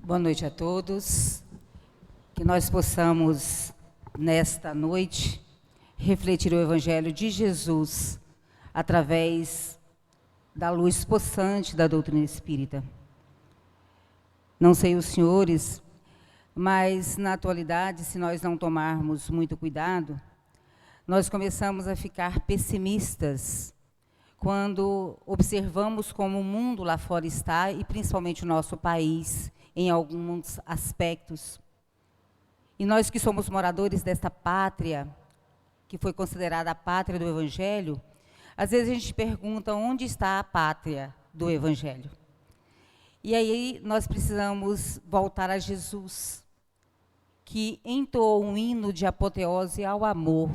Boa noite a todos. Que nós possamos, nesta noite, refletir o Evangelho de Jesus através da luz possante da doutrina espírita. Não sei os senhores, mas na atualidade, se nós não tomarmos muito cuidado, nós começamos a ficar pessimistas quando observamos como o mundo lá fora está, e principalmente o nosso país, em alguns aspectos. E nós que somos moradores desta pátria, que foi considerada a pátria do Evangelho, às vezes a gente pergunta onde está a pátria do Evangelho. E aí nós precisamos voltar a Jesus, que entoou um hino de apoteose ao amor,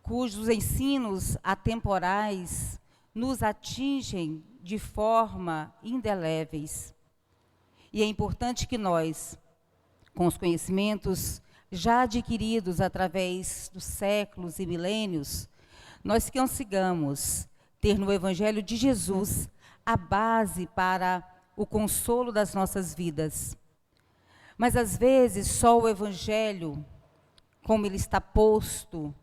cujos ensinos atemporais nos atingem de forma indeléveis. E é importante que nós, com os conhecimentos já adquiridos através dos séculos e milênios, nós consigamos ter no Evangelho de Jesus a base para o consolo das nossas vidas. Mas, às vezes, só o Evangelho, como ele está posto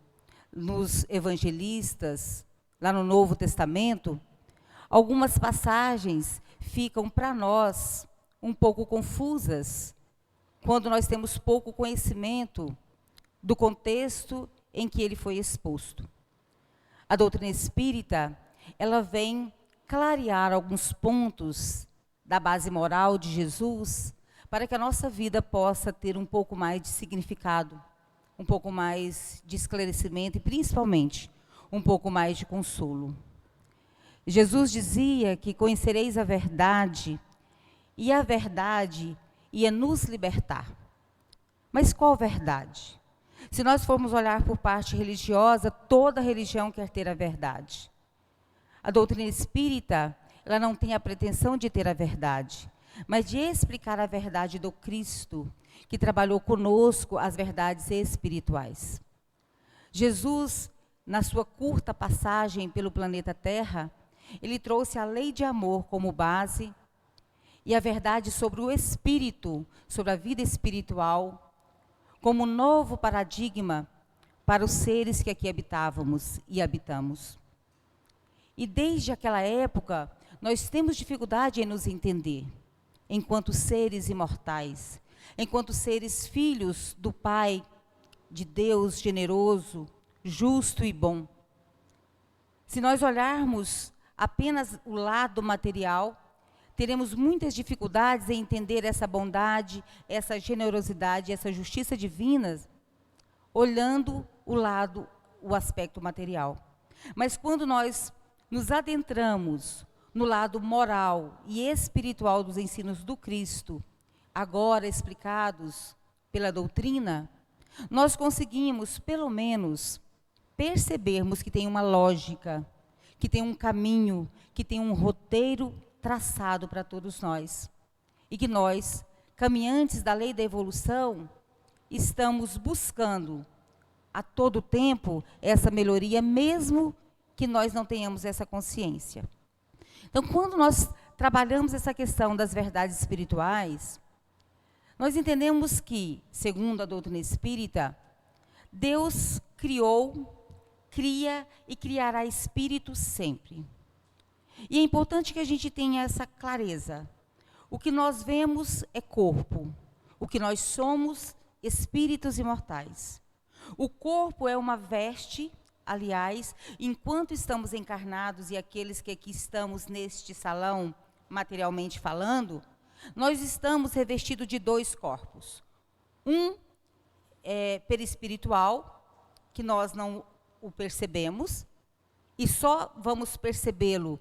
nos evangelistas, lá no Novo Testamento, algumas passagens ficam para nós um pouco confusas, quando nós temos pouco conhecimento do contexto em que ele foi exposto. A doutrina espírita, ela vem clarear alguns pontos da base moral de Jesus, para que a nossa vida possa ter um pouco mais de significado, um pouco mais de esclarecimento e, principalmente, um pouco mais de consolo. Jesus dizia que conhecereis a verdade, e a verdade ia nos libertar. Mas qual verdade? Se nós formos olhar por parte religiosa, toda religião quer ter a verdade. A doutrina espírita, ela não tem a pretensão de ter a verdade, mas de explicar a verdade do Cristo, que trabalhou conosco as verdades espirituais. Jesus, na sua curta passagem pelo planeta Terra, ele trouxe a lei de amor como base e a verdade sobre o espírito, sobre a vida espiritual, como novo paradigma para os seres que aqui habitávamos e habitamos. E desde aquela época, nós temos dificuldade em nos entender, enquanto seres imortais, enquanto seres filhos do Pai, de Deus generoso, justo e bom. Se nós olharmos apenas o lado material, teremos muitas dificuldades em entender essa bondade, essa generosidade, essa justiça divina, olhando o aspecto material. Mas quando nós nos adentramos no lado moral e espiritual dos ensinos do Cristo, agora explicados pela doutrina, nós conseguimos, pelo menos, percebermos que tem uma lógica, que tem um caminho, que tem um roteiro traçado para todos nós. E que nós, caminhantes da lei da evolução, estamos buscando a todo tempo essa melhoria, mesmo que nós não tenhamos essa consciência. Então, quando nós trabalhamos essa questão das verdades espirituais, nós entendemos que, segundo a doutrina espírita, Deus cria e criará espíritos sempre. E é importante que a gente tenha essa clareza. O que nós vemos é corpo. O que nós somos, espíritos imortais. O corpo é uma veste, aliás, enquanto estamos encarnados e aqueles que aqui estamos neste salão, materialmente falando, nós estamos revestidos de dois corpos. Um é perispiritual, que nós não o percebemos, e só vamos percebê-lo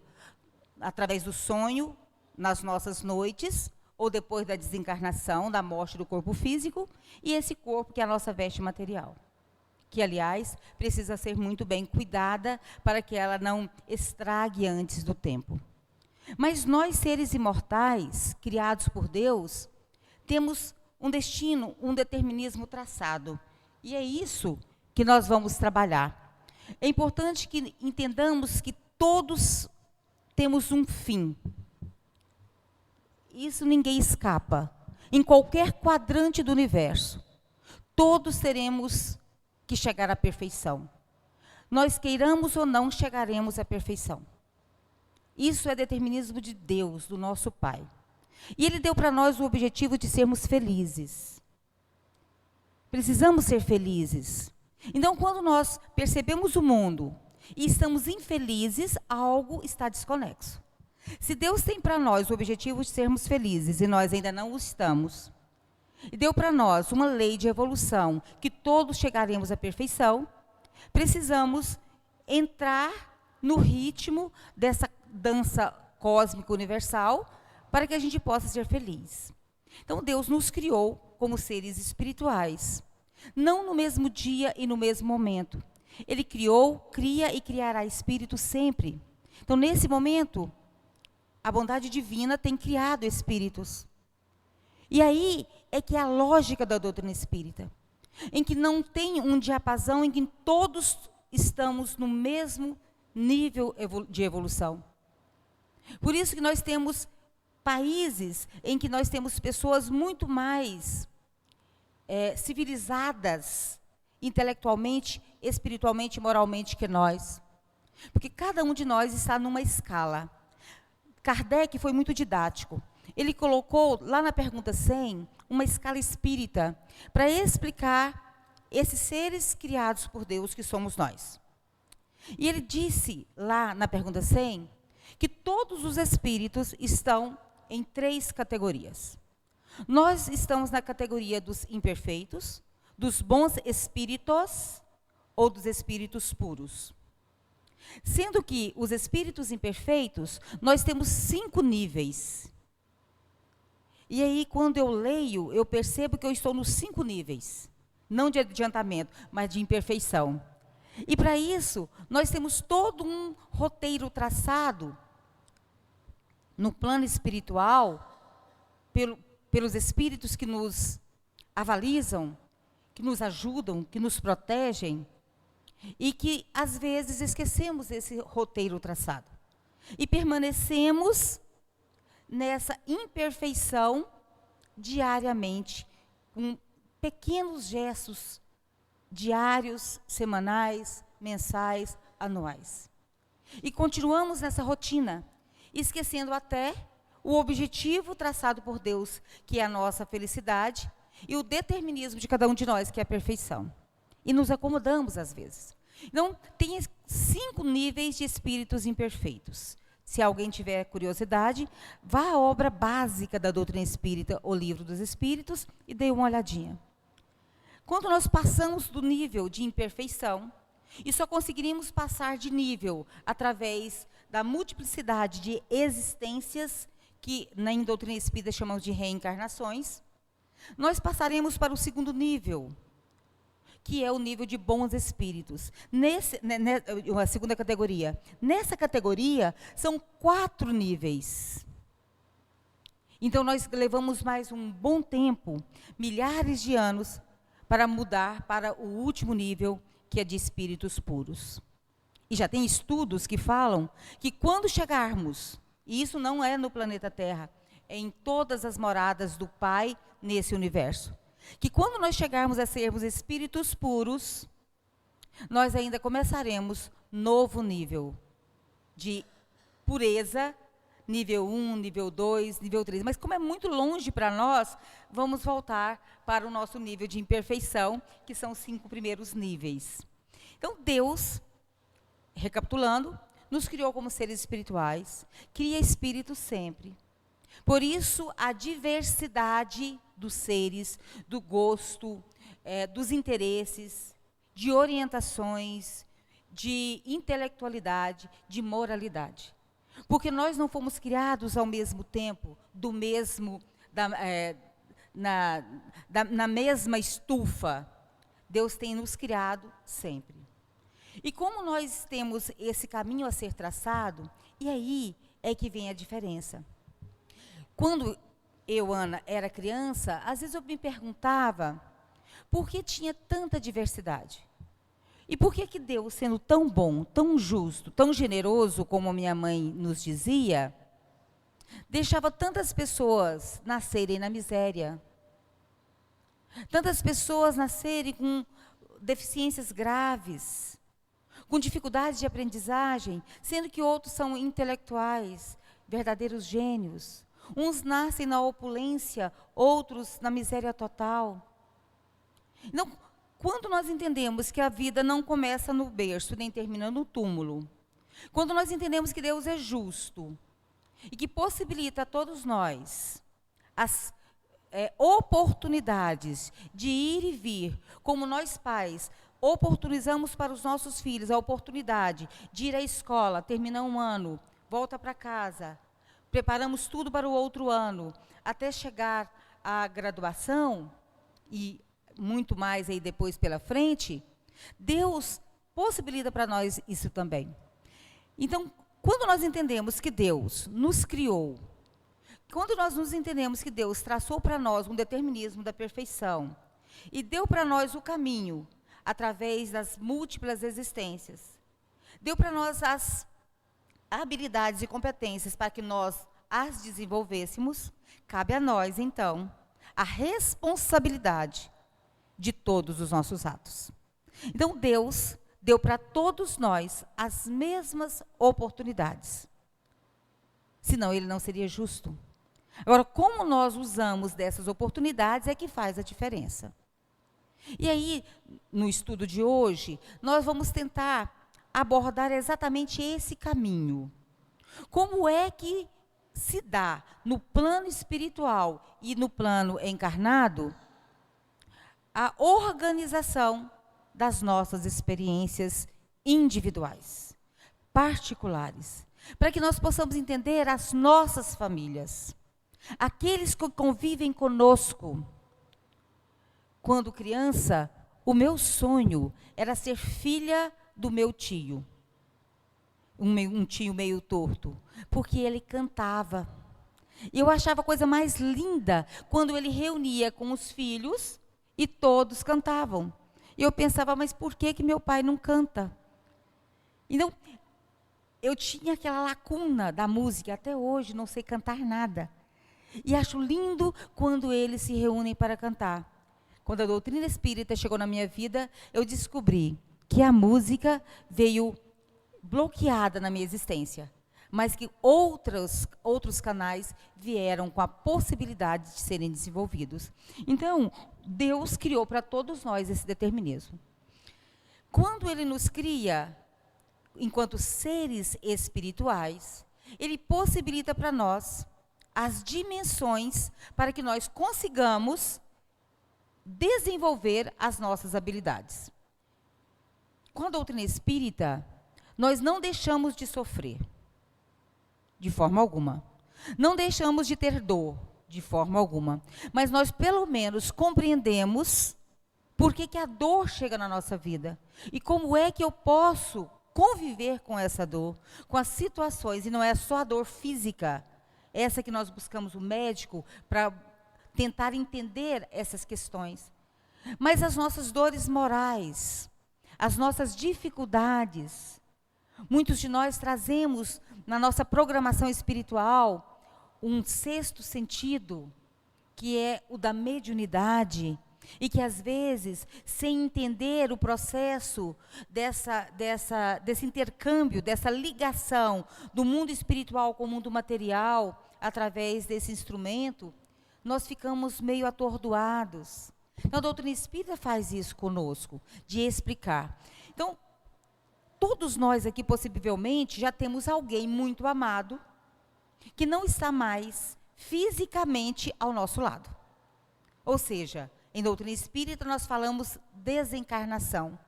através do sonho, nas nossas noites, ou depois da desencarnação, da morte do corpo físico, e esse corpo que é a nossa veste material, que, aliás, precisa ser muito bem cuidada para que ela não estrague antes do tempo. Mas nós, seres imortais, criados por Deus, temos um destino, um determinismo traçado, e é isso que nós vamos trabalhar. É importante que entendamos que todos temos um fim. isso ninguém escapa. Em qualquer quadrante do universo, todos teremos que chegar à perfeição. Nós queiramos ou não, chegaremos à perfeição. Isso é determinismo de Deus, do nosso Pai. E Ele deu para nós o objetivo de sermos felizes. Precisamos ser felizes. Então, quando nós percebemos o mundo e estamos infelizes, algo está desconexo. Se Deus tem para nós o objetivo de sermos felizes e nós ainda não o estamos, e deu para nós uma lei de evolução, que todos chegaremos à perfeição, precisamos entrar no ritmo dessa dança cósmica universal para que a gente possa ser feliz. Então, Deus nos criou como seres espirituais, não no mesmo dia e no mesmo momento. Ele criou, cria e criará espírito sempre. Então, nesse momento, a bondade divina tem criado espíritos. E aí é que é a lógica da doutrina espírita, em que não tem um diapasão em que todos estamos no mesmo nível de evolução. Por isso que nós temos países em que nós temos pessoas muito mais civilizadas, intelectualmente, espiritualmente e moralmente que nós. Porque cada um de nós está numa escala. Kardec foi muito didático. Ele colocou lá na pergunta 100 uma escala espírita para explicar esses seres criados por Deus que somos nós. E ele disse lá na pergunta 100 que todos os espíritos estão em 3 categorias. Nós estamos na categoria dos imperfeitos, dos bons espíritos ou dos espíritos puros. Sendo que os espíritos imperfeitos, nós temos 5 níveis. E aí, quando eu leio, eu percebo que eu estou nos 5 níveis. Não de adiantamento, mas de imperfeição. E para isso, nós temos todo um roteiro traçado no plano espiritual, pelos espíritos que nos avalizam, que nos ajudam, que nos protegem, e que, às vezes, esquecemos esse roteiro traçado. E permanecemos nessa imperfeição diariamente, com pequenos gestos diários, semanais, mensais, anuais. E continuamos nessa rotina, esquecendo até o objetivo traçado por Deus, que é a nossa felicidade, e o determinismo de cada um de nós, que é a perfeição. E nos acomodamos às vezes. Então, tem 5 níveis de espíritos imperfeitos. Se alguém tiver curiosidade, vá à obra básica da doutrina espírita, o Livro dos Espíritos, e dê uma olhadinha. Quando nós passamos do nível de imperfeição, e só conseguiríamos passar de nível através da multiplicidade de existências, que na doutrina espírita chamamos de reencarnações, nós passaremos para o 2º nível, que é o nível de bons espíritos. A 2ª categoria. Nessa categoria, são 4 níveis. Então, nós levamos mais um bom tempo, milhares de anos, para mudar para o último nível, que é de espíritos puros. E já tem estudos que falam que quando chegarmos, e isso não é no planeta Terra, é em todas as moradas do Pai nesse universo, que quando nós chegarmos a sermos espíritos puros, nós ainda começaremos novo nível de pureza, nível 1, nível 2, nível 3. Mas como é muito longe para nós, vamos voltar para o nosso nível de imperfeição, que são os 5 primeiros níveis. Então, Deus, recapitulando, nos criou como seres espirituais, cria espíritos sempre. Por isso, a diversidade dos seres, do gosto, dos interesses, de orientações, de intelectualidade, de moralidade. Porque nós não fomos criados ao mesmo tempo, na mesma estufa. Deus tem nos criado sempre. E como nós temos esse caminho a ser traçado, e aí é que vem a diferença. Quando eu, Ana, era criança, às vezes eu me perguntava por que tinha tanta diversidade. E por que Deus, sendo tão bom, tão justo, tão generoso, como minha mãe nos dizia, deixava tantas pessoas nascerem na miséria, tantas pessoas nascerem com deficiências graves, com dificuldades de aprendizagem, sendo que outros são intelectuais, verdadeiros gênios. Uns nascem na opulência, outros na miséria total. Então, quando nós entendemos que a vida não começa no berço, nem termina no túmulo, quando nós entendemos que Deus é justo e que possibilita a todos nós as oportunidades de ir e vir, como nós pais oportunizamos para os nossos filhos a oportunidade de ir à escola, terminar um ano, volta para casa, preparamos tudo para o outro ano, até chegar à graduação e muito mais aí depois pela frente, Deus possibilita para nós isso também. Então, quando nós entendemos que Deus nos criou, quando nós nos entendemos que Deus traçou para nós um determinismo da perfeição e deu para nós o caminho através das múltiplas existências, deu para nós as habilidades e competências para que nós as desenvolvêssemos, cabe a nós, então, a responsabilidade de todos os nossos atos. Então, Deus deu para todos nós as mesmas oportunidades. Senão, Ele não seria justo. Agora, como nós usamos dessas oportunidades é que faz a diferença. E aí, no estudo de hoje, nós vamos tentar abordar exatamente esse caminho. Como é que se dá no plano espiritual e no plano encarnado a organização das nossas experiências individuais, particulares, para que nós possamos entender as nossas famílias, aqueles que convivem conosco. Quando criança, o meu sonho era ser filha do meu tio, um tio meio torto, porque ele cantava. E eu achava a coisa mais linda quando ele reunia com os filhos e todos cantavam. E eu pensava, mas por que meu pai não canta? Então, eu tinha aquela lacuna da música, até hoje não sei cantar nada. E acho lindo quando eles se reúnem para cantar. Quando a doutrina espírita chegou na minha vida, eu descobri que a música veio bloqueada na minha existência, mas que outros canais vieram com a possibilidade de serem desenvolvidos. Então, Deus criou para todos nós esse determinismo. Quando Ele nos cria, enquanto seres espirituais, Ele possibilita para nós as dimensões para que nós consigamos desenvolver as nossas habilidades. Com a doutrina espírita, nós não deixamos de sofrer, de forma alguma. Não deixamos de ter dor, de forma alguma. Mas nós, pelo menos, compreendemos por que a dor chega na nossa vida. E como é que eu posso conviver com essa dor, com as situações, e não é só a dor física, essa que nós buscamos o médico para tentar entender essas questões. Mas as nossas dores morais, as nossas dificuldades. Muitos de nós trazemos na nossa programação espiritual um sexto sentido, que é o da mediunidade, e que às vezes, sem entender o processo desse intercâmbio, dessa ligação do mundo espiritual com o mundo material, através desse instrumento, nós ficamos meio atordoados. Então, a doutrina espírita faz isso conosco, de explicar. Então, todos nós aqui, possivelmente, já temos alguém muito amado, que não está mais fisicamente ao nosso lado. Ou seja, em doutrina espírita nós falamos desencarnação.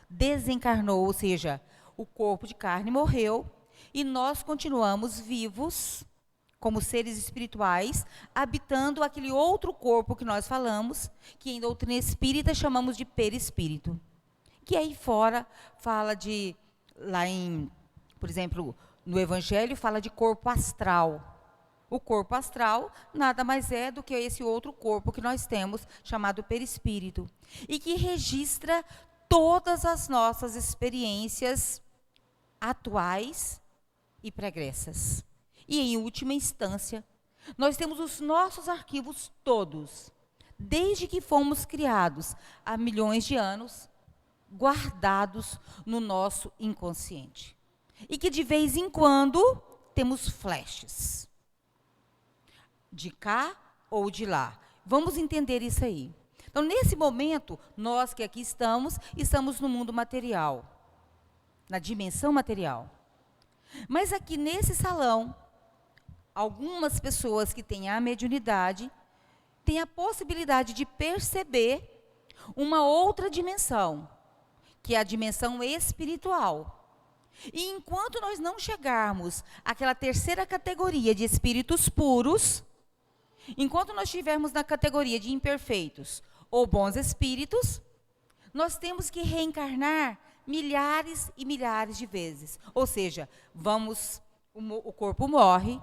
Desencarnou, ou seja, o corpo de carne morreu e nós continuamos vivos, como seres espirituais, habitando aquele outro corpo que nós falamos, que em doutrina espírita chamamos de perispírito. Que aí fora fala de, por exemplo, no Evangelho fala de corpo astral. O corpo astral nada mais é do que esse outro corpo que nós temos, chamado perispírito. E que registra todas as nossas experiências atuais e pregressas. e, em última instância, nós temos os nossos arquivos todos, desde que fomos criados há milhões de anos, guardados no nosso inconsciente. E que de vez em quando temos flashes, de cá ou de lá. Vamos entender isso aí. Então, nesse momento, nós que aqui estamos no mundo material, na dimensão material. Mas aqui nesse salão, algumas pessoas que têm a mediunidade têm a possibilidade de perceber uma outra dimensão, que é a dimensão espiritual. E enquanto nós não chegarmos àquela terceira categoria de espíritos puros, enquanto nós estivermos na categoria de imperfeitos ou bons espíritos, nós temos que reencarnar milhares e milhares de vezes. Ou seja, o corpo morre,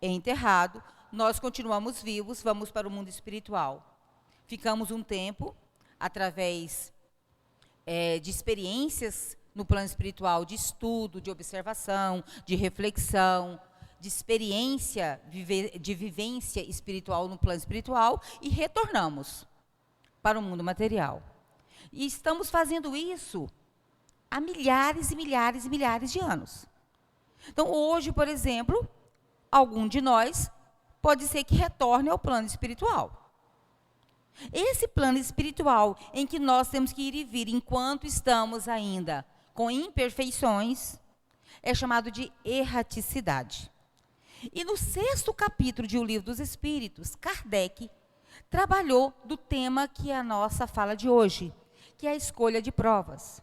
é enterrado, nós continuamos vivos, vamos para o mundo espiritual. Ficamos um tempo, através de experiências no plano espiritual, de estudo, de observação, de reflexão, de experiência, de vivência espiritual no plano espiritual, e retornamos para o mundo material. E estamos fazendo isso há milhares e milhares e milhares de anos. Então, hoje, por exemplo, algum de nós pode ser que retorne ao plano espiritual. Esse plano espiritual em que nós temos que ir e vir enquanto estamos ainda com imperfeições, é chamado de erraticidade. E no 6º capítulo de O Livro dos Espíritos, Kardec trabalhou do tema que é a nossa fala de hoje, que é a escolha de provas.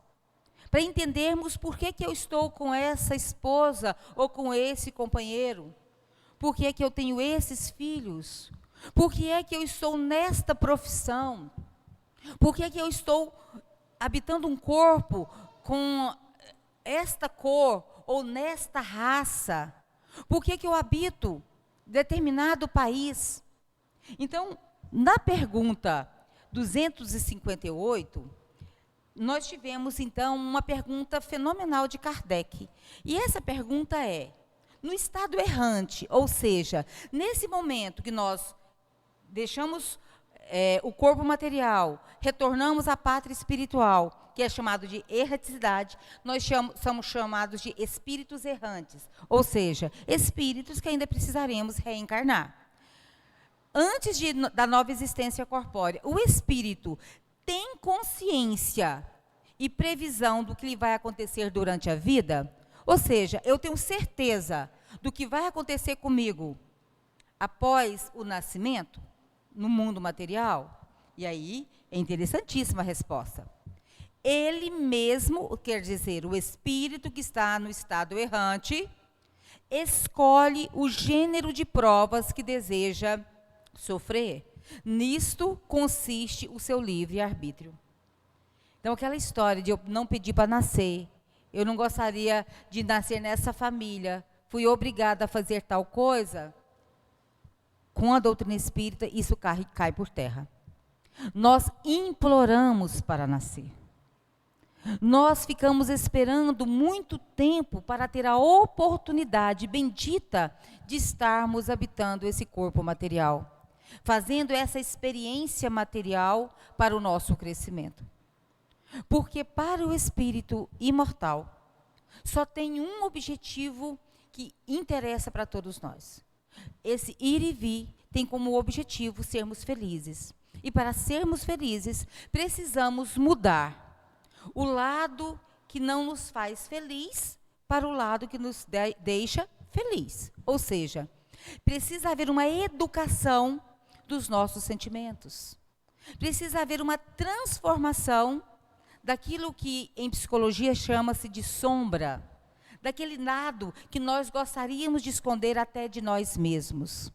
Para entendermos por que eu estou com essa esposa ou com esse companheiro, por que eu tenho esses filhos, por que eu estou nesta profissão, por que eu estou habitando um corpo com esta cor ou nesta raça, por que eu habito determinado país. Então, na pergunta 258, nós tivemos, então, uma pergunta fenomenal de Kardec. E essa pergunta é: no estado errante, ou seja, nesse momento que nós deixamos o corpo material, retornamos à pátria espiritual, que é chamado de erraticidade, nós somos chamados de espíritos errantes, ou seja, espíritos que ainda precisaremos reencarnar. Antes da nova existência corpórea, o espírito tem consciência e previsão do que lhe vai acontecer durante a vida? Ou seja, eu tenho certeza do que vai acontecer comigo após o nascimento, no mundo material? E aí, é interessantíssima a resposta. Ele mesmo, quer dizer, o espírito que está no estado errante, escolhe o gênero de provas que deseja sofrer. Nisto consiste o seu livre-arbítrio. Então, aquela história de eu não pedir para nascer, eu não gostaria de nascer nessa família, fui obrigada a fazer tal coisa, com a doutrina espírita, isso cai por terra. Nós imploramos para nascer. Nós ficamos esperando muito tempo para ter a oportunidade bendita de estarmos habitando esse corpo material, fazendo essa experiência material para o nosso crescimento. Porque para o espírito imortal, só tem um objetivo que interessa para todos nós. Esse ir e vir tem como objetivo sermos felizes. E para sermos felizes, precisamos mudar o lado que não nos faz feliz para o lado que nos deixa feliz. Ou seja, precisa haver uma educação dos nossos sentimentos. Precisa haver uma transformação daquilo que em psicologia chama-se de sombra, daquele lado que nós gostaríamos de esconder até de nós mesmos.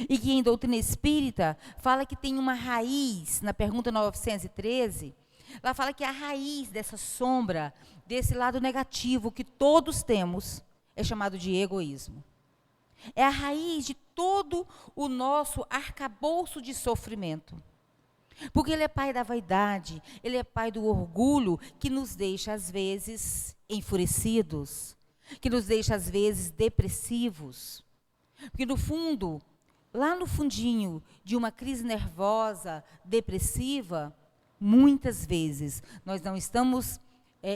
E que em doutrina espírita fala que tem uma raiz, na pergunta 913, ela fala que a raiz dessa sombra, desse lado negativo que todos temos, é chamado de egoísmo. É a raiz de todo o nosso arcabouço de sofrimento. Porque ele é pai da vaidade, ele é pai do orgulho, que nos deixa às vezes enfurecidos, que nos deixa às vezes depressivos. Porque no fundo, lá no fundinho de uma crise nervosa, depressiva, muitas vezes, nós não estamos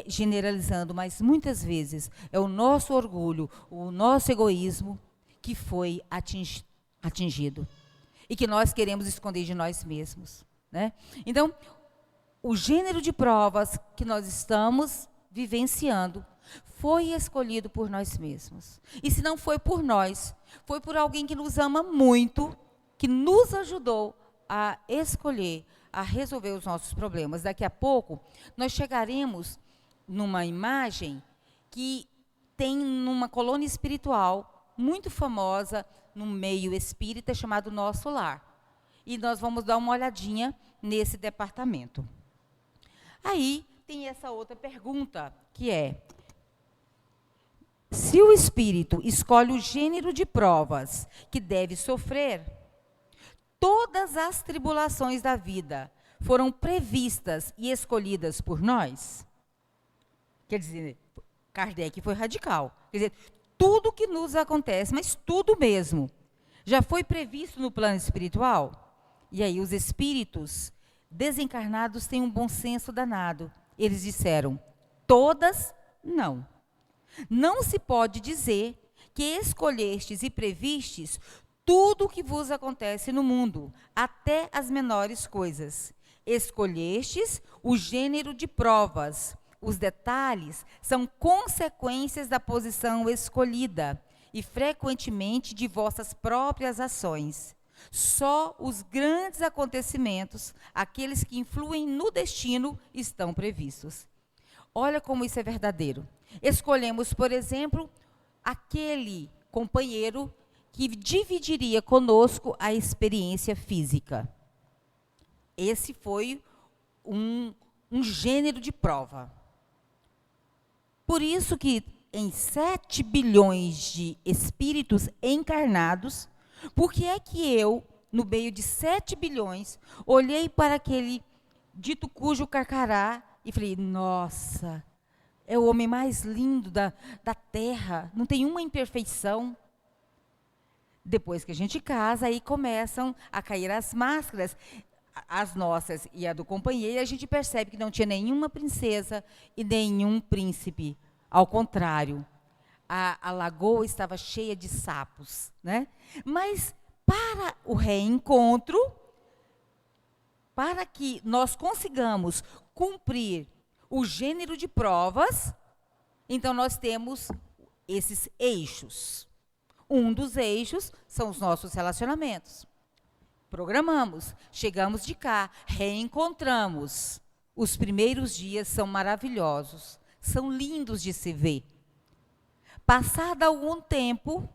generalizando, mas muitas vezes é o nosso orgulho, o nosso egoísmo que foi atingido. E que nós queremos esconder de nós mesmos, né? Então, o gênero de provas que nós estamos vivenciando foi escolhido por nós mesmos. E se não foi por nós, foi por alguém que nos ama muito, que nos ajudou a escolher, a resolver os nossos problemas. Daqui a pouco, nós chegaremos numa imagem que tem numa colônia espiritual muito famosa no meio espírita, chamado Nosso Lar. E nós vamos dar uma olhadinha nesse departamento. Aí tem essa outra pergunta, que é: se o espírito escolhe o gênero de provas que deve sofrer, todas as tribulações da vida foram previstas e escolhidas por nós? Quer dizer, Kardec foi radical. Quer dizer, tudo que nos acontece, mas tudo mesmo, já foi previsto no plano espiritual? E aí os espíritos desencarnados têm um bom senso danado. Eles disseram: todas não. Não se pode dizer que escolhestes e previstes tudo o que vos acontece no mundo, até as menores coisas. Escolhestes o gênero de provas. Os detalhes são consequências da posição escolhida e frequentemente de vossas próprias ações. Só os grandes acontecimentos, aqueles que influem no destino, estão previstos. Olha como isso é verdadeiro. Escolhemos, por exemplo, aquele companheiro que dividiria conosco a experiência física. Esse foi um gênero de prova. Por isso que em 7 bilhões de espíritos encarnados, por que é que eu, no meio de 7 bilhões, olhei para aquele dito cujo carcará e falei: nossa, é o homem mais lindo da Terra, não tem uma imperfeição. Depois que a gente casa, aí começam a cair as máscaras, as nossas e a do companheiro, e a gente percebe que não tinha nenhuma princesa e nenhum príncipe. Ao contrário, a lagoa estava cheia de sapos, né? Mas para o reencontro, para que nós consigamos cumprir o gênero de provas, então nós temos esses eixos. Um dos eixos são os nossos relacionamentos. Programamos, chegamos de cá, reencontramos. Os primeiros dias são maravilhosos, são lindos de se ver. Passado algum tempo,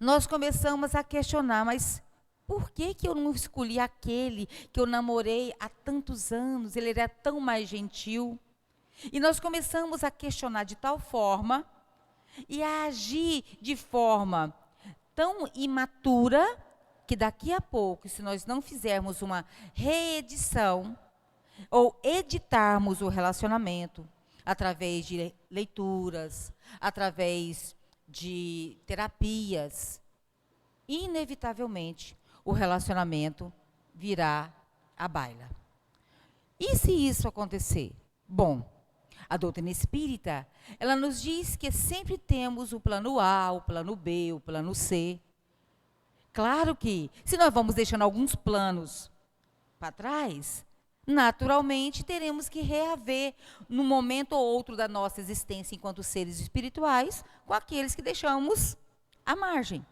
nós começamos a questionar: mas por que eu não escolhi aquele que eu namorei há tantos anos? Ele era tão mais gentil. E nós começamos a questionar de tal forma e a agir de forma tão imatura que daqui a pouco, se nós não fizermos uma reedição ou editarmos o relacionamento através de leituras, através de terapias, inevitavelmente o relacionamento virá à baila. E se isso acontecer? Bom, a doutrina espírita, ela nos diz que sempre temos o plano A, o plano B, o plano C. Claro que, se nós vamos deixando alguns planos para trás, naturalmente teremos que reaver, num momento ou outro da nossa existência enquanto seres espirituais, com aqueles que deixamos à margem.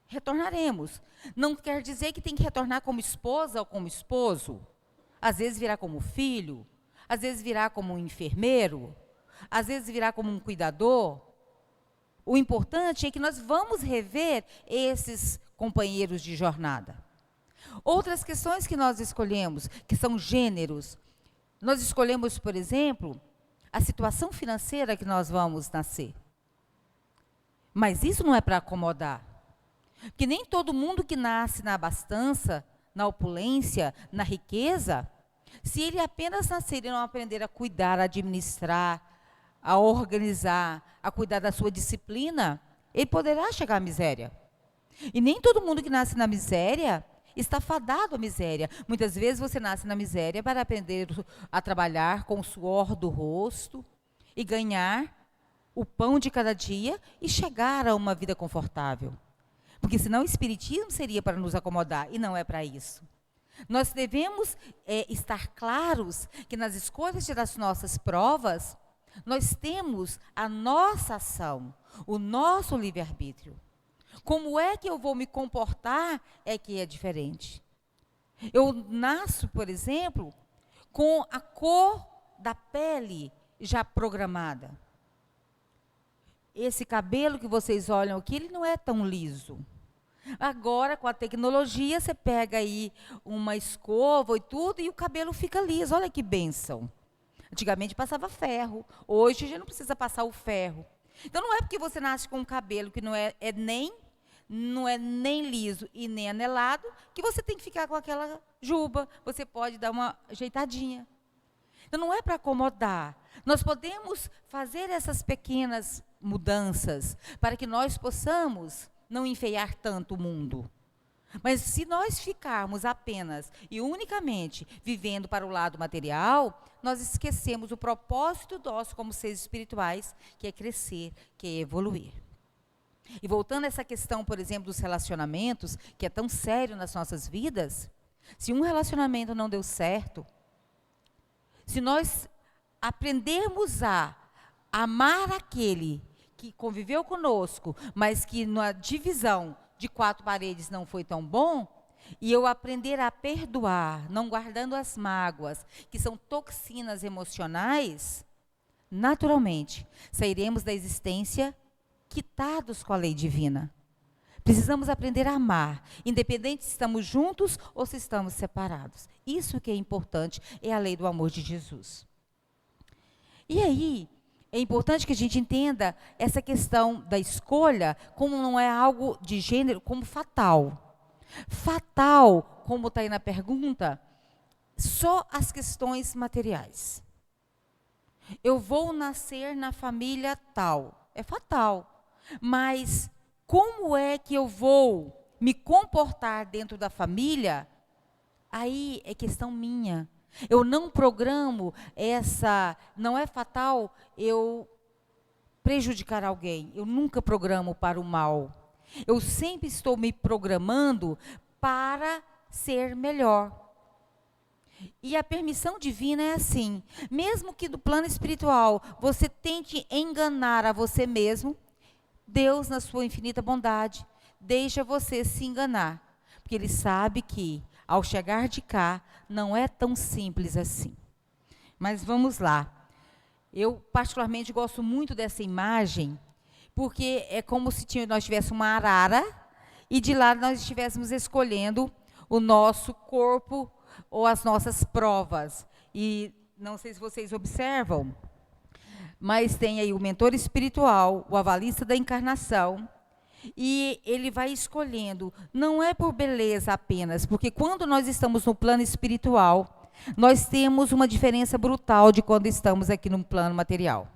Retornaremos. Não quer dizer que tem que retornar como esposa ou como esposo. Às vezes virá como filho, às vezes virá como um enfermeiro, às vezes virá como um cuidador. O importante é que nós vamos rever esses companheiros de jornada. Outras questões que nós escolhemos, que são gêneros. Nós escolhemos, por exemplo, a situação financeira que nós vamos nascer. Mas isso não é para acomodar. Porque nem todo mundo que nasce na abastança, na opulência, na riqueza, se ele apenas nascer e não aprender a cuidar, a administrar, a organizar, a cuidar da sua disciplina, ele poderá chegar à miséria. E nem todo mundo que nasce na miséria está fadado à miséria. Muitas vezes você nasce na miséria para aprender a trabalhar com o suor do rosto e ganhar o pão de cada dia e chegar a uma vida confortável. Porque senão o espiritismo seria para nos acomodar, e não é para isso. Nós devemos estar claros que nas escolhas das nossas provas, nós temos a nossa ação, o nosso livre-arbítrio. Como é que eu vou me comportar é que é diferente. Eu nasço, por exemplo, com a cor da pele já programada. Esse cabelo que vocês olham aqui, ele não é tão liso. Agora, com a tecnologia, você pega aí uma escova e tudo, e o cabelo fica liso. Olha que bênção. Antigamente passava ferro. Hoje já não precisa passar o ferro. Então, não é porque você nasce com um cabelo que não é nem liso e nem anelado, que você tem que ficar com aquela juba. Você pode dar uma ajeitadinha. Então, não é para acomodar. Nós podemos fazer essas pequenas mudanças para que nós possamos não enfeiar tanto o mundo. Mas se nós ficarmos apenas e unicamente vivendo para o lado material, nós esquecemos o propósito nosso como seres espirituais, que é crescer, que é evoluir. E voltando a essa questão, por exemplo, dos relacionamentos, que é tão sério nas nossas vidas, se um relacionamento não deu certo, se nós aprendermos a amar aquele que conviveu conosco, mas que na divisão de 4 paredes não foi tão bom, e eu aprender a perdoar, não guardando as mágoas, que são toxinas emocionais, naturalmente, sairemos da existência quitados com a lei divina. Precisamos aprender a amar, independente se estamos juntos ou se estamos separados. Isso que é importante, é a lei do amor de Jesus. E aí, é importante que a gente entenda essa questão da escolha como não é algo de gênero, como fatal. Fatal, como está aí na pergunta, só as questões materiais. Eu vou nascer na família tal, é fatal. Mas como é que eu vou me comportar dentro da família? Aí é questão minha. Eu não programo não é fatal eu prejudicar alguém. Eu nunca programo para o mal. Eu sempre estou me programando para ser melhor. E a permissão divina é assim. Mesmo que no plano espiritual você tente enganar a você mesmo, Deus, na sua infinita bondade, deixa você se enganar. Porque Ele sabe que, ao chegar de cá, não é tão simples assim. Mas vamos lá. Eu, particularmente, gosto muito dessa imagem, porque é como se nós tivéssemos uma arara, e de lá nós estivéssemos escolhendo o nosso corpo ou as nossas provas. E não sei se vocês observam, mas tem aí o mentor espiritual, o avalista da encarnação, e ele vai escolhendo, não é por beleza apenas, porque quando nós estamos no plano espiritual, nós temos uma diferença brutal de quando estamos aqui no plano material.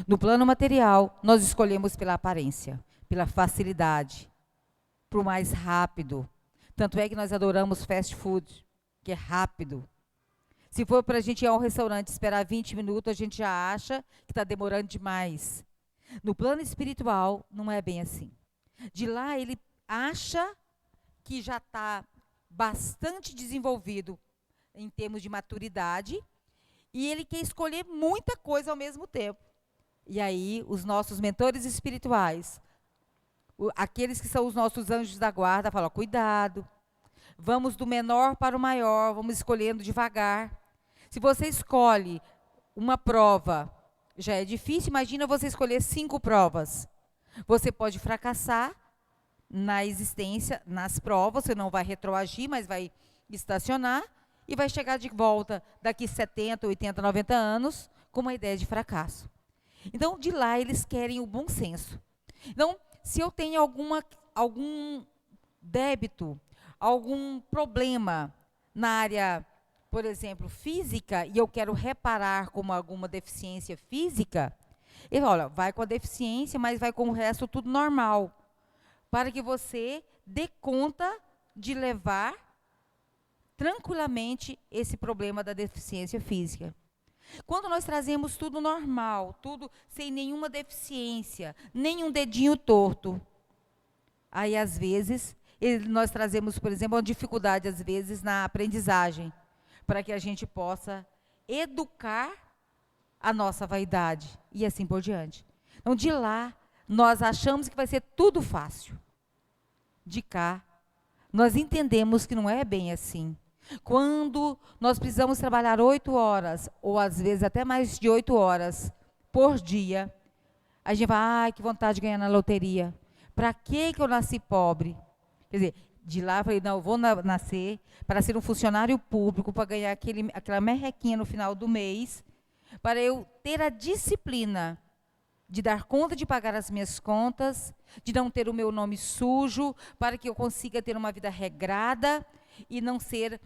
No plano material, nós escolhemos pela aparência, pela facilidade, por mais rápido. Tanto é que nós adoramos fast food, que é rápido. Se for para a gente ir ao restaurante esperar 20 minutos, a gente já acha que está demorando demais. No plano espiritual, não é bem assim. De lá, ele acha que já está bastante desenvolvido em termos de maturidade, e ele quer escolher muita coisa ao mesmo tempo. E aí, os nossos mentores espirituais, aqueles que são os nossos anjos da guarda, falam, cuidado, vamos do menor para o maior, vamos escolhendo devagar. Se você escolhe uma prova, já é difícil, imagina você escolher 5 provas. Você pode fracassar na existência, nas provas, você não vai retroagir, mas vai estacionar e vai chegar de volta daqui 70, 80, 90 anos com uma ideia de fracasso. Então, de lá, eles querem o bom senso. Então, se eu tenho algum débito, algum problema na área, por exemplo, física, e eu quero reparar como alguma deficiência física, Ele fala, olha, vai com a deficiência, mas vai com o resto tudo normal, para que você dê conta de levar tranquilamente esse problema da deficiência física. Quando nós trazemos tudo normal, tudo sem nenhuma deficiência, nenhum dedinho torto, aí às vezes nós trazemos, por exemplo, uma dificuldade às vezes na aprendizagem, para que a gente possa educar a nossa vaidade e assim por diante. Então, de lá, nós achamos que vai ser tudo fácil. De cá, nós entendemos que não é bem assim. Quando nós precisamos trabalhar 8 horas, ou às vezes até mais de 8 horas por dia, a gente vai, ai, que vontade de ganhar na loteria. Para que eu nasci pobre? Quer dizer, de lá eu falei, não, eu vou nascer para ser um funcionário público, para ganhar aquela merrequinha no final do mês, para eu ter a disciplina de dar conta de pagar as minhas contas, de não ter o meu nome sujo, para que eu consiga ter uma vida regrada e não ser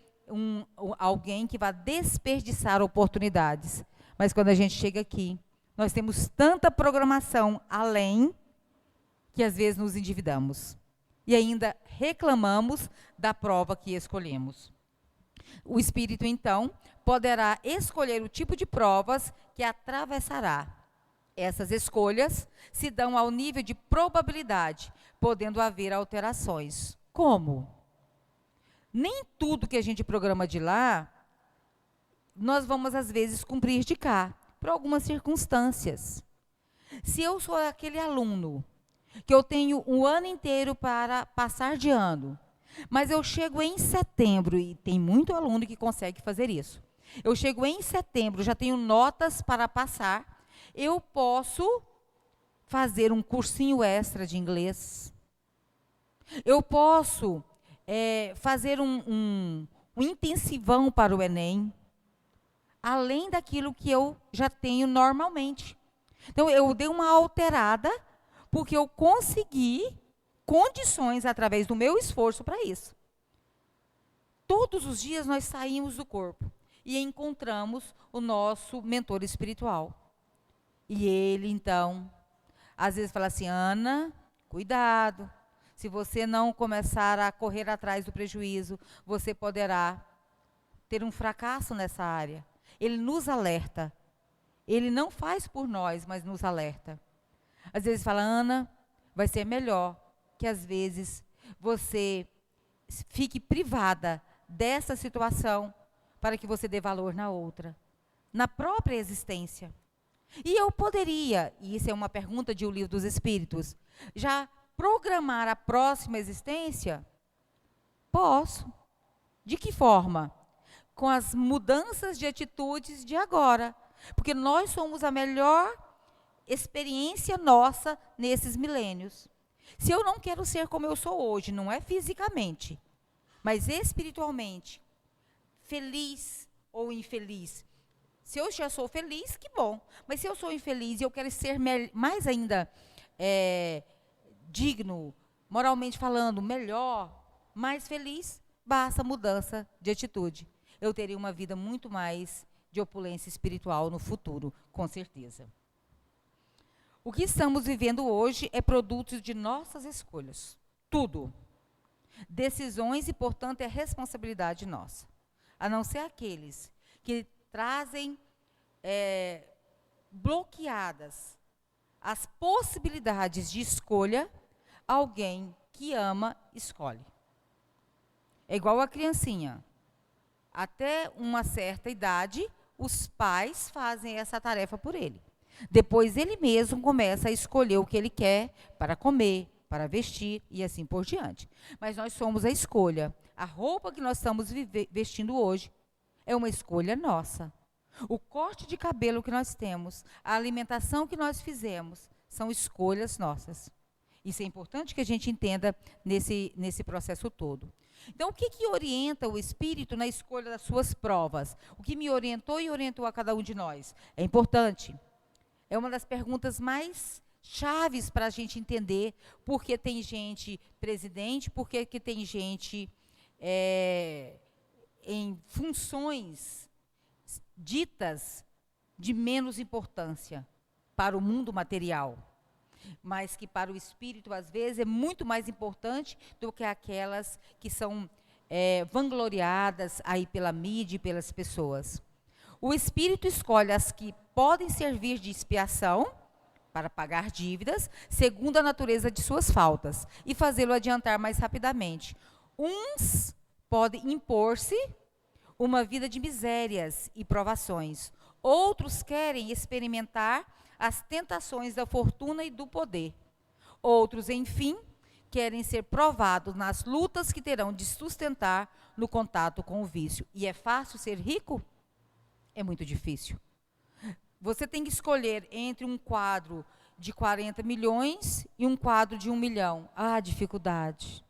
alguém que vá desperdiçar oportunidades. Mas quando a gente chega aqui, nós temos tanta programação além, que às vezes nos endividamos. E ainda reclamamos da prova que escolhemos. O espírito, então, poderá escolher o tipo de provas que atravessará. Essas escolhas se dão ao nível de probabilidade, podendo haver alterações. Como? Nem tudo que a gente programa de lá, nós vamos, às vezes, cumprir de cá, por algumas circunstâncias. Se eu sou aquele aluno, que eu tenho um ano inteiro para passar de ano, mas eu chego em setembro, e tem muito aluno que consegue fazer isso. Eu chego em setembro, já tenho notas para passar, eu posso fazer um cursinho extra de inglês. Eu posso fazer um intensivão para o Enem, além daquilo que eu já tenho normalmente. Então, eu dei uma alterada, porque eu consegui condições através do meu esforço para isso. Todos os dias nós saímos do corpo e encontramos o nosso mentor espiritual. E ele, então, às vezes fala assim, Ana, cuidado. Se você não começar a correr atrás do prejuízo, você poderá ter um fracasso nessa área. Ele nos alerta. Ele não faz por nós, mas nos alerta. Às vezes fala, Ana, vai ser melhor que às vezes você fique privada dessa situação para que você dê valor na outra, na própria existência. E eu poderia, e isso é uma pergunta de O Livro dos Espíritos, já programar a próxima existência? Posso. De que forma? Com as mudanças de atitudes de agora. Porque nós somos a melhor experiência nossa nesses milênios. Se eu não quero ser como eu sou hoje, não é fisicamente, mas espiritualmente, feliz ou infeliz. Se eu já sou feliz, que bom. Mas se eu sou infeliz e eu quero ser mais ainda digno, moralmente falando, melhor, mais feliz, basta mudança de atitude. Eu teria uma vida muito mais de opulência espiritual no futuro, com certeza. O que estamos vivendo hoje é produto de nossas escolhas. Tudo. Decisões e, portanto, é responsabilidade nossa. A não ser aqueles que trazem bloqueadas as possibilidades de escolha, alguém que ama, escolhe. É igual a criancinha. Até uma certa idade, os pais fazem essa tarefa por ele. Depois ele mesmo começa a escolher o que ele quer para comer, para vestir e assim por diante. Mas nós somos a escolha. A roupa que nós estamos vestindo hoje é uma escolha nossa. O corte de cabelo que nós temos, a alimentação que nós fizemos, são escolhas nossas. Isso é importante que a gente entenda nesse processo todo. Então, o que orienta o espírito na escolha das suas provas? O que me orientou e orientou a cada um de nós? É importante. É uma das perguntas mais chaves para a gente entender por que tem gente presidente, por que tem gente em funções ditas de menos importância para o mundo material, mas que para o espírito, às vezes, é muito mais importante do que aquelas que são vangloriadas aí pela mídia e pelas pessoas. O espírito escolhe as que podem servir de expiação para pagar dívidas, segundo a natureza de suas faltas, e fazê-lo adiantar mais rapidamente. Uns podem impor-se uma vida de misérias e provações. Outros querem experimentar as tentações da fortuna e do poder. Outros, enfim, querem ser provados nas lutas que terão de sustentar no contato com o vício. E é fácil ser rico? É muito difícil. Você tem que escolher entre um quadro de 40 milhões e um quadro de 1 milhão. Ah, dificuldade.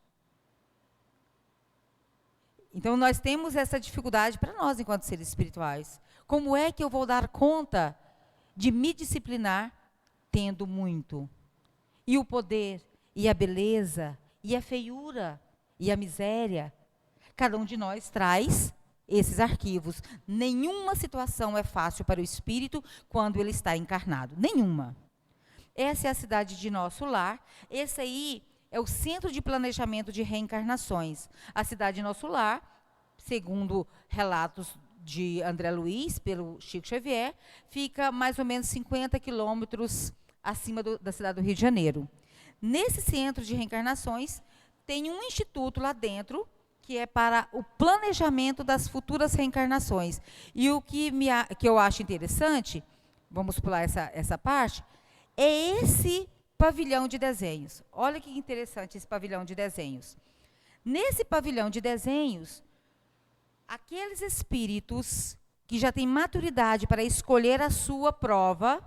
Então, nós temos essa dificuldade para nós, enquanto seres espirituais. Como é que eu vou dar conta de me disciplinar tendo muito? E o poder, e a beleza, e a feiura, e a miséria. Cada um de nós traz esses arquivos. Nenhuma situação é fácil para o espírito quando ele está encarnado. Nenhuma. Essa é a cidade de nosso lar. Esse aí é o centro de planejamento de reencarnações. A cidade de nosso lar, segundo relatos de André Luiz, pelo Chico Xavier, fica mais ou menos 50 quilômetros acima da cidade do Rio de Janeiro. Nesse centro de reencarnações, tem um instituto lá dentro, que é para o planejamento das futuras reencarnações. E o que eu acho interessante, vamos pular essa parte, é esse pavilhão de desenhos. Olha que interessante esse pavilhão de desenhos. Nesse pavilhão de desenhos, aqueles espíritos que já têm maturidade para escolher a sua prova,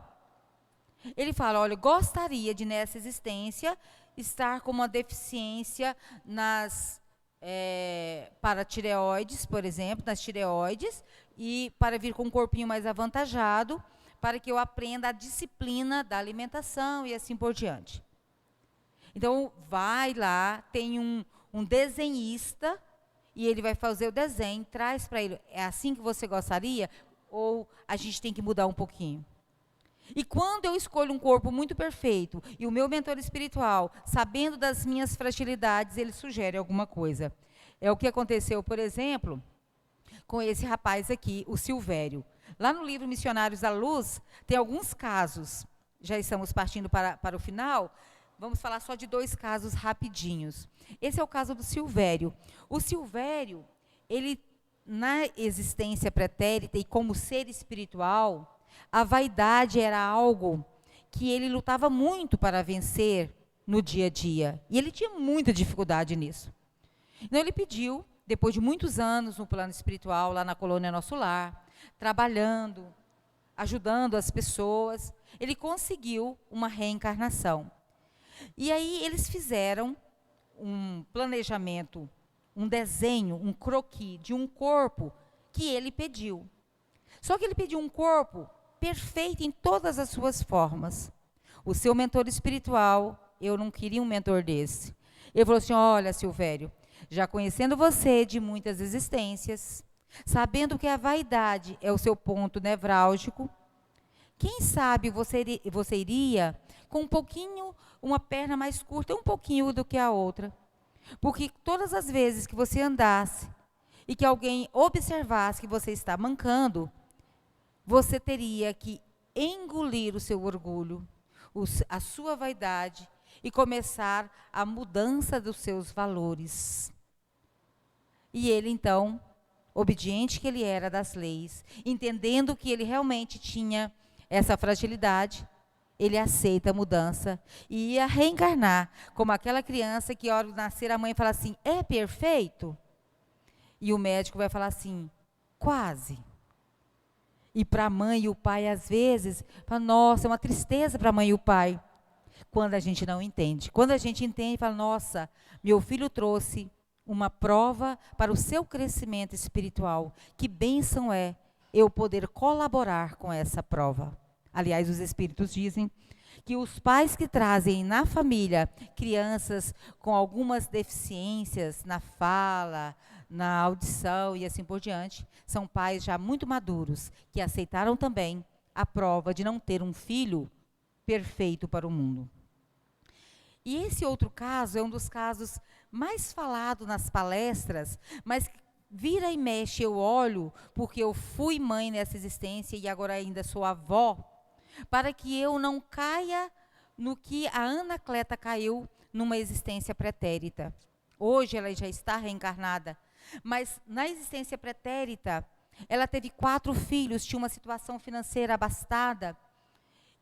ele fala, olha, gostaria de nessa existência estar com uma deficiência nas paratireoides, por exemplo, nas tireoides, e para vir com um corpinho mais avantajado, para que eu aprenda a disciplina da alimentação e assim por diante. Então, vai lá, tem um desenhista, e ele vai fazer o desenho, traz para ele, é assim que você gostaria? Ou a gente tem que mudar um pouquinho? E quando eu escolho um corpo muito perfeito, e o meu mentor espiritual, sabendo das minhas fragilidades, ele sugere alguma coisa. É o que aconteceu, por exemplo, com esse rapaz aqui, o Silvério. Lá no livro Missionários da Luz, tem alguns casos, já estamos partindo para o final, vamos falar só de 2 casos rapidinhos. Esse é o caso do Silvério. O Silvério, ele, na existência pretérita e como ser espiritual, a vaidade era algo que ele lutava muito para vencer no dia a dia. E ele tinha muita dificuldade nisso. Então ele pediu, depois de muitos anos no plano espiritual, lá na colônia Nosso Lar, trabalhando, ajudando as pessoas, ele conseguiu uma reencarnação. E aí eles fizeram um planejamento, um desenho, um croquis de um corpo que ele pediu. Só que ele pediu um corpo perfeito em todas as suas formas. O seu mentor espiritual, eu não queria um mentor desse. Ele falou assim, olha, Silvério, já conhecendo você de muitas existências, sabendo que a vaidade é o seu ponto nevrálgico, quem sabe você iria com um pouquinho, uma perna mais curta, um pouquinho do que a outra. Porque todas as vezes que você andasse e que alguém observasse que você está mancando, você teria que engolir o seu orgulho, a sua vaidade e começar a mudança dos seus valores. E ele, então, obediente que ele era das leis, entendendo que ele realmente tinha essa fragilidade, ele aceita a mudança e ia reencarnar como aquela criança que, ao hora de nascer, a mãe fala assim, é perfeito? E o médico vai falar assim, quase. E para a mãe e o pai, às vezes, fala, nossa, é uma tristeza para a mãe e o pai. Quando a gente não entende. Quando a gente entende, fala, nossa, meu filho trouxe uma prova para o seu crescimento espiritual. Que bênção é eu poder colaborar com essa prova. Aliás, os espíritos dizem que os pais que trazem na família crianças com algumas deficiências na fala, na audição e assim por diante, são pais já muito maduros, que aceitaram também a prova de não ter um filho perfeito para o mundo. E esse outro caso é um dos casos mais falados nas palestras, mas vira e mexe eu olho, porque eu fui mãe nessa existência e agora ainda sou avó, para que eu não caia no que a Anacleta caiu numa existência pretérita. Hoje ela já está reencarnada, mas na existência pretérita, ela teve 4 filhos, tinha uma situação financeira abastada,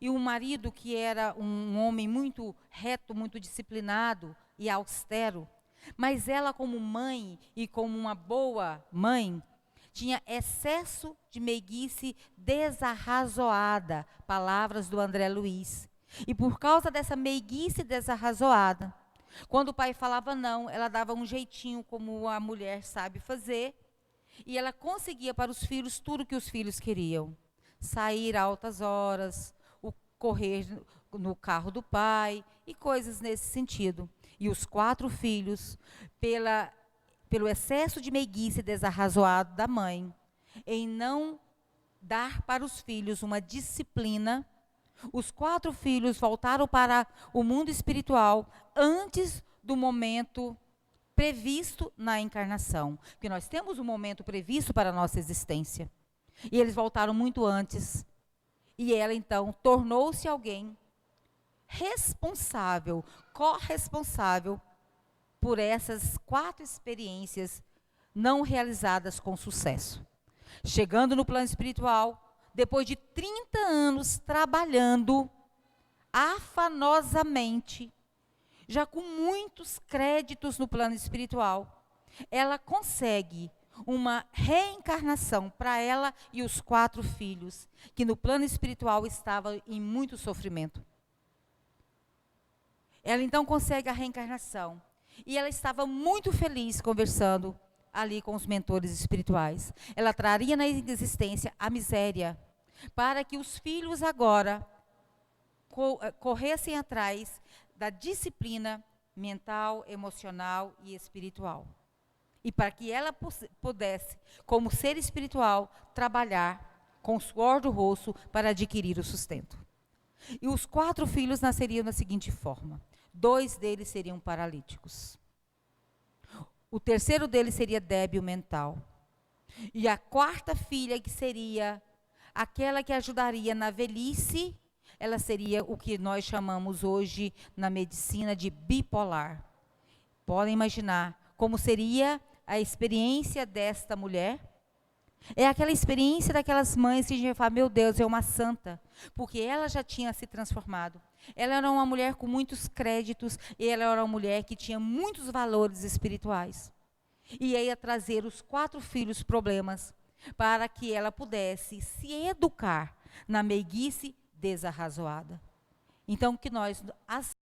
e um marido que era um homem muito reto, muito disciplinado e austero. Mas ela, como mãe e como uma boa mãe, tinha excesso de meiguice desarrazoada, palavras do André Luiz. E por causa dessa meiguice desarrazoada, quando o pai falava não, ela dava um jeitinho como a mulher sabe fazer, e ela conseguia para os filhos tudo o que os filhos queriam. Sair a altas horas, correr no carro do pai e coisas nesse sentido. E os 4 filhos, pelo excesso de meiguice desarrazoado da mãe, em não dar para os filhos uma disciplina, os 4 filhos voltaram para o mundo espiritual antes do momento previsto na encarnação. Porque nós temos um momento previsto para a nossa existência. E eles voltaram muito antes. E ela, então, tornou-se alguém responsável, corresponsável por essas 4 experiências não realizadas com sucesso. Chegando no plano espiritual, depois de 30 anos trabalhando afanosamente, já com muitos créditos no plano espiritual, ela consegue uma reencarnação para ela e os 4 filhos, que no plano espiritual estavam em muito sofrimento. Ela então consegue a reencarnação. E ela estava muito feliz conversando ali com os mentores espirituais. Ela traria na existência a miséria, para que os filhos agora corressem atrás da disciplina mental, emocional e espiritual. E para que ela pudesse, como ser espiritual, trabalhar com o suor do rosto para adquirir o sustento. E os 4 filhos nasceriam da seguinte forma: 2 deles seriam paralíticos. O terceiro deles seria débil mental. E a 4ª filha, que seria aquela que ajudaria na velhice, ela seria o que nós chamamos hoje na medicina de bipolar. Podem imaginar como seria a experiência desta mulher? É aquela experiência daquelas mães que a gente vai falar, meu Deus, é uma santa, porque ela já tinha se transformado. Ela era uma mulher com muitos créditos, e ela era uma mulher que tinha muitos valores espirituais. E ia trazer os 4 filhos problemas, para que ela pudesse se educar na meiguice desarrazoada. Então, que nós